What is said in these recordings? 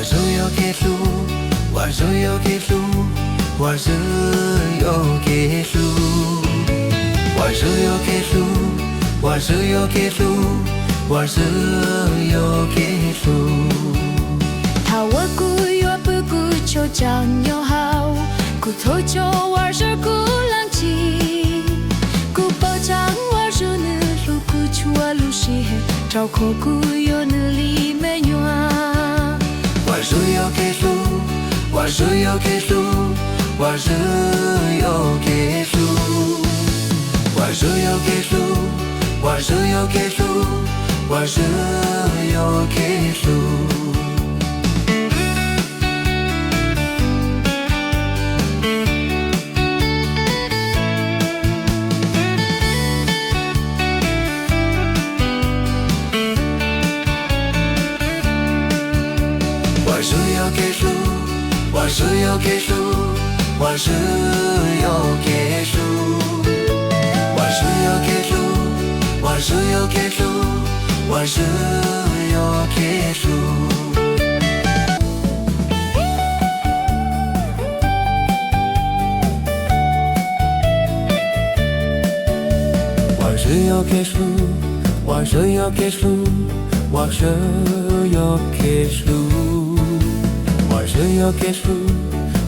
是要给路，我是要给路，我是要给路，我是要给路，我是要给路，我是要给路。他我故我不顾就将友好，故头就我是故浪迹，故保障我是那路故去我路西，找可故有那里没有啊。我是要给路，我是要给路，我是要给路，我是要给路，我是要给路，我是要给路。我是要给路，我是要给路，我是要给路，我是要给路，我是要给路，我是要给路。我是要给路，我是要给路，我是要给路。我是要给路，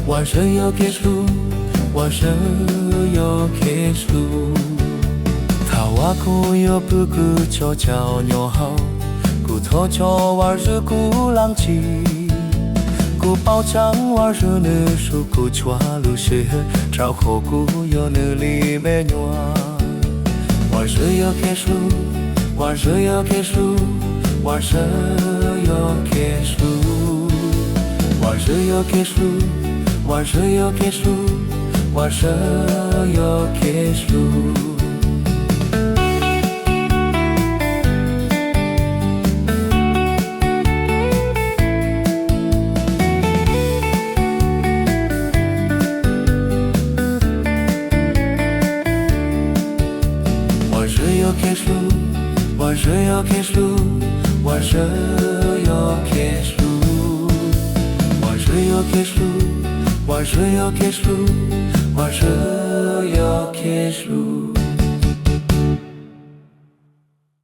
我是要给路，我是要给路。他我故有不顾就叫友好，故头就我是故浪迹，故保障我是那树故抓路是找后故有那里没有啊。我是要给路，我是要给路，我是要给路。我是要给路，我是要给路，我是要给路。我是要给路，我是要给路，我是要给路。我是要给路，我是要给路，我是要给路。